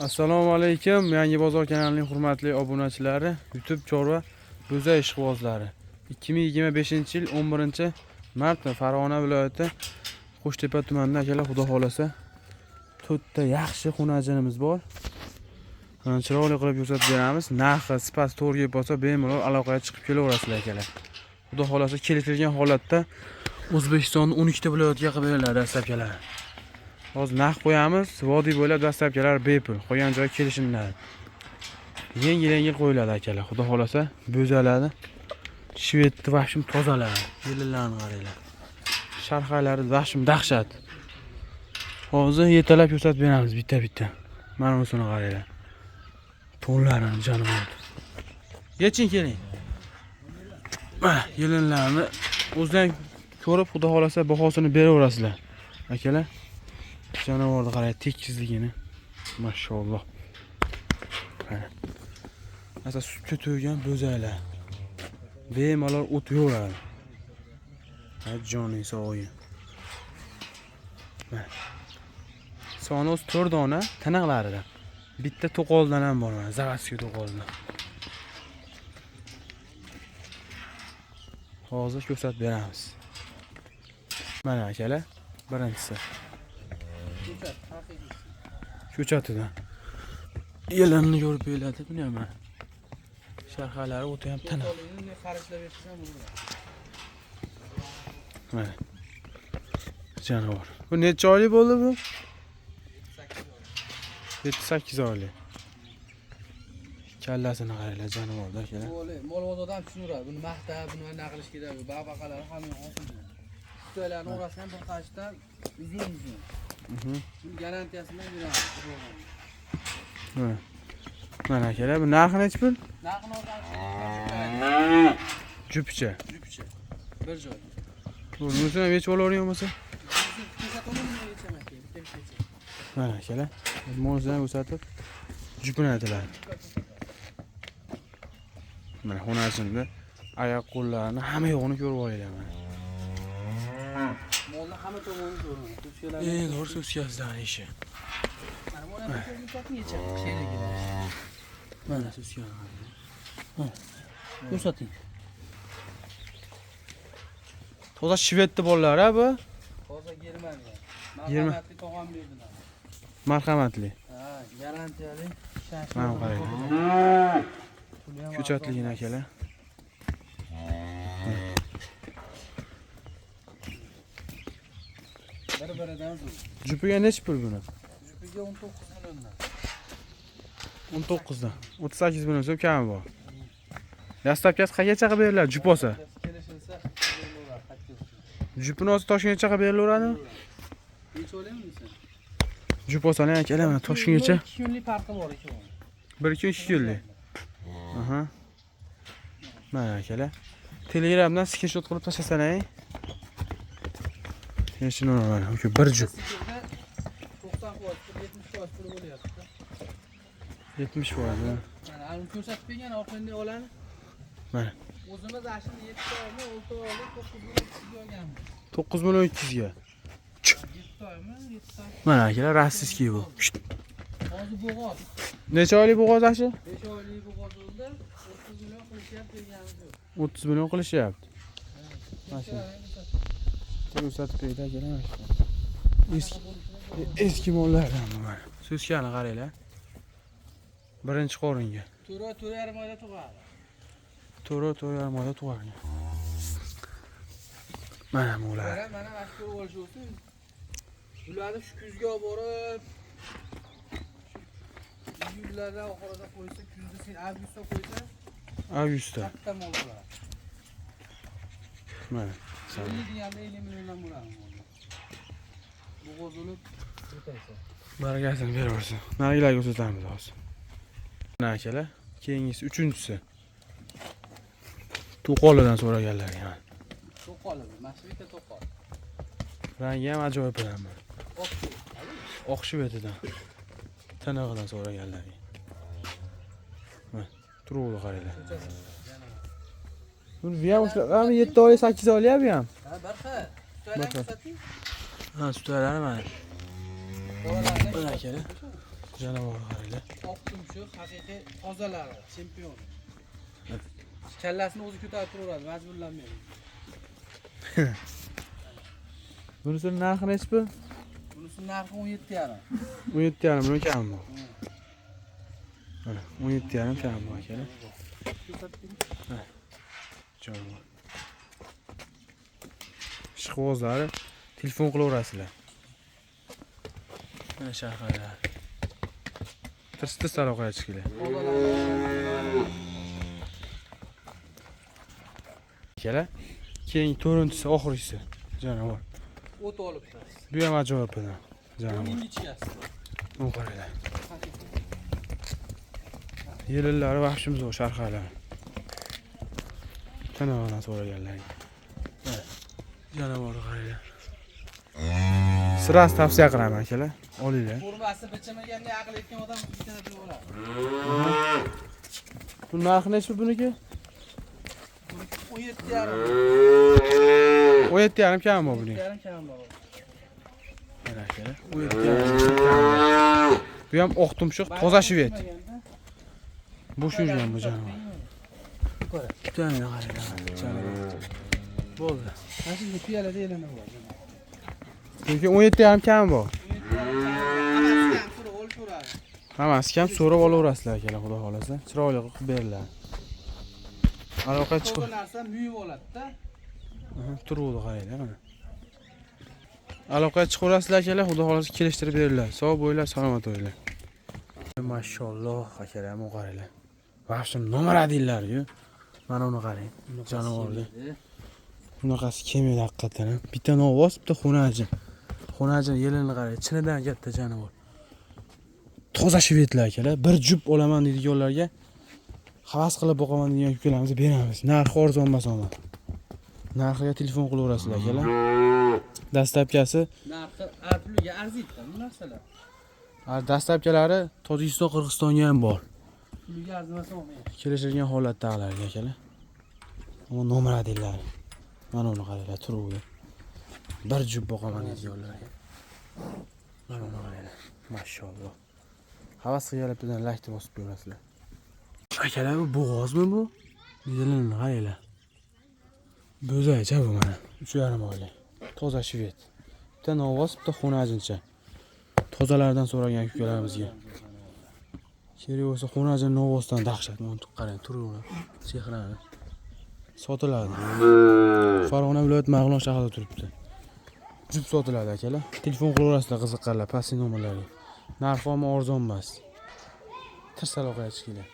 Assalomu alaykum, Yangi bozor kanalining hurmatli obunachilari, YouTube chorva bo'za ishqibozlari. 2025-yil 11-mart Farg'ona viloyati Qo'shtepa tumanida akalar, xudo xolasa, to'rtta yaxshi xonajinimiz bor. Chiroyli qilib ko'rsatib beramiz. Narxi, sifat to'g'ri bo'lsa, bemalol aloqaga chiqib kelaverasizlar akalar. Xudo xolasa, keltirilgan holatda O'zbekistonning 12 ta viloyatiga qilib beriladi dastlabkilar. Hozir narx qo'yamiz, vodiy bo'ylab dastlabkilar bepul, qo'ygan joyga kelishimlar. Yengil qo'yiladi akalar. Xudo xolasa, bo'zaladi. Shvedni vahshim tozaladi. Yillarni qaranglar. Sharxalari vahshim dahshat. Hozir yetalab ko'rsatib beramiz bitta-bitta. Mana bunisi qaranglar. To'nlarini jonivor. Yeching keling. Yelinlarni o'zdan ko'rib, xudo xolasa bahosini beraverasizlar. Akalar, jonivorni qarang, tekizligini. Mashalloh. Mana. Asa sutga to'ygan bo'zalar. Bemalol o't yo'radi. Joning sog'ing. Mana. Soni 4 dona tiniqlarida. Bitta to'qoldan ham bor mana, zavadskiy to'qoldan. Hozir ko'rsatib beramiz. Mana akalar, birinchisi. Ko'chatidan. Yelanni ko'rib beladi, buni ham. Sharxalari o'ta ham tiniq. Mana. Jonivor. Bu necha oylik bo'ldi bu? 7-8 oylik. Kallasini qaranglar, jonivorda akalar. Mol bozordan tushunuradi. Buni maqta, buni nima qilish kerak? Babaqalar hamma olsin. Xitoylarning orasidan bir qashdan izing. Buni garantiyasini beramiz. Mana akalar, bu narxi necha pul? Narxini o'rganib. Jupcha. Bir joy. Bunisi ham yechib olavergan bo'lsa? Mana akalar, mo'zani ko'rsatib jupini aytiladi. Mana xonasida oyoq qo'llarini hamma yo'g'ini ko'rib olinglar mana. Molni hamma tomonini ko'raman. To'g'ri so'zkazdan ishi. Mana so'zkaz. Ko'rsating. Toza shvedni bolalar ha bu? Toza Germaniya. Marhamatli tog'am berdilar. Marhamatli. Ha, garantiyali. Mana qarang. Ko'chatligini akalar. Bir-biridan zo'r. Jupiga necha pul buni? Jupiga 19 milliondan. 19 dan. 38 million so'm kami bor. Dastlabkasi qanchaga qilib beriladi jup olsa? Kelishilsa, Jupini olsa Toshkentgacha qilib berilaveradimi? necha o'ylayman sen? Jup olsani akalar, mana Toshkentgacha 2 kunlik farqi bor ekan. 1 kun 2 kunlik. Aha. Mana akalar. Telegramdan screenshot qilib tashlasanay. Shuni mana, o'sha bir jup. 90%, 70% puli bo'lyapti. 70%. Mana uni ko'rsatib bergan orqangda olani. Mana. O'zimiz ashini 7 oymi, 6 oylik 9 million 200 ga. 7 oymi, 7 oy. Mana akalar, rossiyskiy bu. Hozir bo'g'oz. Necha oylik bo'g'oz ashi? 5 oylik bo'g'oz bo'ldi. 30 million qilishyapti deganimiz yo'q. 30 million qilishyapti. Mana ko'rsatib berdi akalar. Eski mollardan bu mana. So'skani qaranglar. Birinchi qoringa. 4.5 oyda tug'adi. 4.5 oyda tug'adi. Mana molar. Mana mashhur bo'lish uchun ularni shu kuzga olib borib, iyullarda oxirida qo'ysa, kuzda sen avgustda qo'ysa, Avgustda. katta mol bo'ladi. Mana. 50 deganda 50 milliondan bo'ladi. Bo'g'oz bo'lib o'taysa. Bargasini beraversin. Narigilarga ko'rsatamiz hozir. Mana akalar, keyingisi uchinchisi. To'qolidan so'raganlar yana. To'qol, Mashriqda to'qol. Rangi ham ajoyib bilaman. Oqshi. Oq shvedidan. Tanig'idan so'raganlar. Mana, turuvdi qaranglar. Buni ham ham 7 oylik, 8 oylik ham. Ha, barqa. To'ylar ko'rsating. Ha, sutlarni mana. Mana akalar. Jonavor qaranglar. Oq tumshuq haqiqiy tozalari, chempion. Kallasini o'zi ko'tarib turaveradi, majburlanmaydi. Bunisini narxi nechi bu? Bunisi narxi 17,5. 17,5 million kam bu. Mana 17,5 kam bu akalar. Jonavor. Ishqibozlari telefon qilaverasizlar. Mana sharqalar. Tirsti saloqaya chiqinglar. Akalar, keyingi to'rtinchisi oxirgisi. Jonavor. O't olibdi. Bu ham ajoyib buni. Jonavor. Uning ichkasi. Bu qaranglar. Yelillari vahshimiz o sharqalar. Tanavana so'raganlar. Jonavor qaranglar. Siras tavsiya qilaman akalar. Olinglar. Formasi bichimiganday aql etgan odam bichini bilaveradi. Bu narxi nechi buniki? 17,5. 17,5 kam bu buning. 17,5 kam bor. Mana akalar. 17,5. Bu ham oq tumshuq, toza shvet. Bo'sh yurgan bu jonivor. Ko'ra. Bittani qaranglar. Bo'ldi. Mana shunday piyalada elana bor. Lekin 17,5 kam bu. 17,5 o'lchaveradi. Hammasi ham so'rab olaverasizlar akalar, xudo xolasa. Chiroyli qilib beriladi. Aloqa chiqib. Bu narsa muyib oladi-da. Turuvdi qaranglar mana. Aloqaga chiqaverasizlar akalar, xudo xolasa kelishtirib beriladi. Sog' bo'linglar, salomat bo'linglar. Mashalloh akalar, mana qaranglar. Vahshim nomara deyillar-ku. Mana uni qarang. Jonivorga. Bunaqasi kelmaydi haqiqatan ham. Bitta novoz, bitta xonajin. Xonajin yelini qarang, chinidan katta jonivor. Toza shvetlar akalar. Bir jup olaman deydiganlarga havas qilib boqaman degan ukalarimizni beramiz. Narxi arzon emas ama. Narxiga telefon qilaverasizlar akalar. Dastlabkasi Narxi arpluga arziydi bu narsalar. Dastlabkalari Tojikiston, Qirg'izistonga ham bor. Pulga arzimasa olmaydi. Kelishilgan holatdagilarga akalar. Ammo nomara deyiladi. Mana uni qaranglar, turuvdi. Bir jup boqaman deydiganlarga. Mana uni qaranglar. Mashalloh. Havas qilganlardan like bosib qo'yasizlar. Akalar, bu bo'g'ozmi bu? Yelini qaranglar. Bo'zaycha bu mana. 3,5 oylik. Toza shvet. Bitta novoz, bitta xonajincha. Tozalardan so'ragan ukalarimizga. Kerak bo'lsa xonajin novozdan dahshat. Mana qarang, turuvdi. Sehrani. Sotiladi. Farg'ona viloyat Mag'lon shahrida turibdi. Jup sotiladi akalar. Telefon qilaverasizlar qiziqqanlar, pastki nomerlarga. Narxi ham arzon emas. Tirsaloqqa chiqinglar.